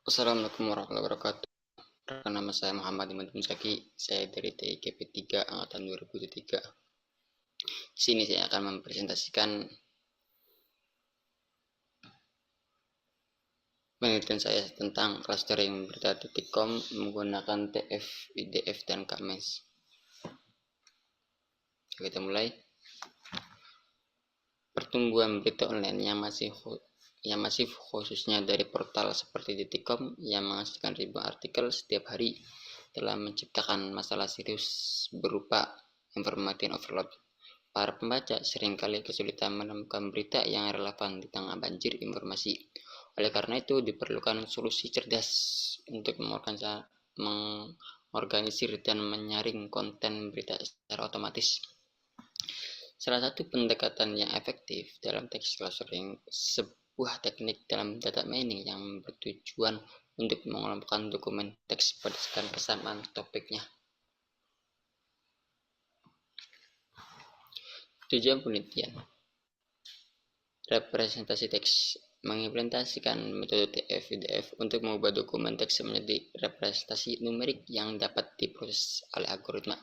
Assalamualaikum warahmatullahi wabarakatuh. Nama saya Muhammad Iman Zaki. Saya dari TIKP 3 angkatan 2003. Di sini saya akan mempresentasikan penelitian saya tentang clustering berita.com menggunakan TF, IDF, dan KMS. Kita mulai. Pertumbuhan berita online yang masif khususnya dari portal seperti .com yang menghasilkan ribuan artikel setiap hari telah menciptakan masalah serius berupa information overload. Para pembaca seringkali kesulitan menemukan berita yang relevan di tengah banjir informasi. Oleh karena itu diperlukan solusi cerdas untuk mengorganisir dan menyaring konten berita secara otomatis. Salah satu pendekatan yang efektif dalam text clustering sebuah teknik dalam data mining yang bertujuan untuk mengelompokkan dokumen teks berdasarkan kesamaan topiknya. Tujuan penelitian: representasi teks, mengimplementasikan metode TF-IDF untuk mengubah dokumen teks menjadi representasi numerik yang dapat diproses oleh algoritma.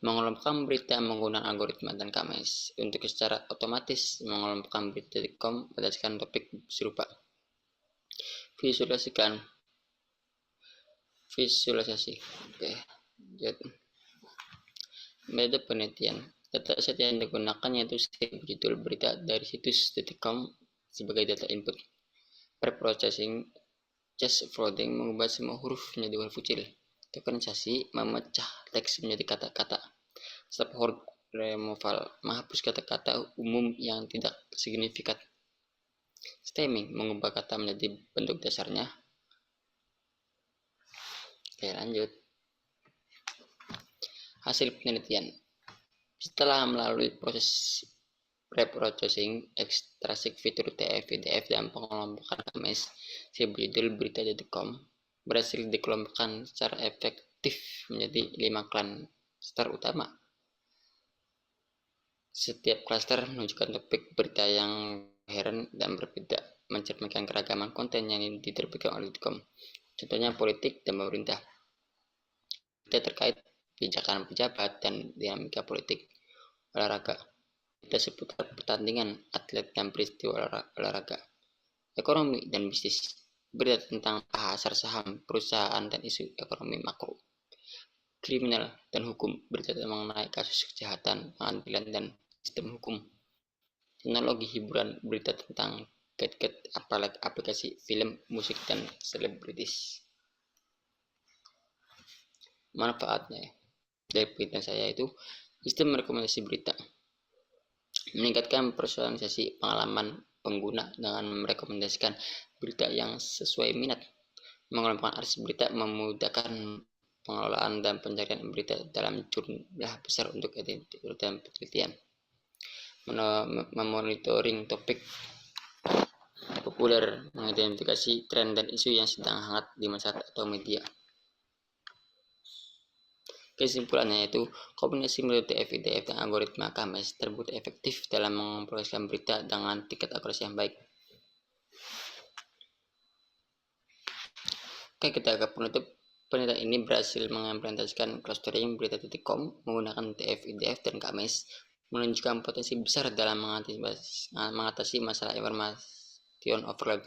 Mengelompokkan berita menggunakan algoritma dan KMS untuk secara otomatis mengelompokkan berita.com berdasarkan topik serupa. Visualisasi. Metode penelitian. Dataset yang digunakan yaitu judul berita dari situs.com sebagai data input. Preprocessing, just flooding mengubah semua huruf menjadi huruf kecil. Tokenisasi memecah teks menjadi kata-kata. Subword removal menghapus kata-kata umum yang tidak signifikan. Stemming mengubah kata menjadi bentuk dasarnya. Oke, lanjut. Hasil penelitian. Setelah melalui proses preprocessing, ekstraksi fitur TF-IDF dan pengelompokan KMS, judul berita.com berhasil dikelompokkan secara efektif menjadi 5 klaster utama. Setiap klaster menunjukkan topik berita yang inherent dan berbeda, mencerminkan keragaman konten yang diterbitkan oleh .com. Contohnya politik dan pemerintah, berita terkait kebijakan pejabat dan dinamika politik, olahraga, berita seputar pertandingan atlet dan peristiwa olahraga, ekonomi dan bisnis, berita tentang pasar saham, perusahaan dan isu ekonomi makro, kriminal dan hukum, berita mengenai kasus kejahatan, pengadilan dan sistem hukum, teknologi hiburan, berita tentang gadget, aplikasi, film, musik, dan selebritis. Manfaatnya dari penelitian saya itu sistem rekomendasi berita, meningkatkan personalisasi pengalaman pengguna dengan merekomendasikan berita yang sesuai minat, mengelompokkan arus berita, memudahkan pengelolaan dan pencarian berita dalam jumlah besar untuk identifikasi dan penelitian, memonitoring topik populer, mengidentifikasi tren dan isu yang sedang hangat di masyarakat atau media. Kesimpulannya yaitu kombinasi metode TF-IDF dan algoritma KMS terbukti efektif dalam memproseskan berita dengan tingkat akurasi yang baik. Oke, kita ke penutup. Penelitian ini berhasil mengimplementasikan clustering berita.com menggunakan TF-IDF dan KMS, menunjukkan potensi besar dalam mengatasi masalah information overload.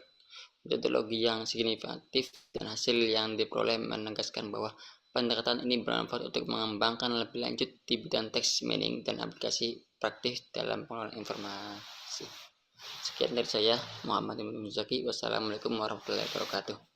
Metodologi yang signifikatif dan hasil yang diperoleh menegaskan bahwa pendekatan ini bermanfaat untuk mengembangkan lebih lanjut di bidang text mining dan aplikasi praktis dalam pengelolaan informasi. Sekian dari saya, Muhammad Iman Zaki. Wassalamualaikum warahmatullahi wabarakatuh.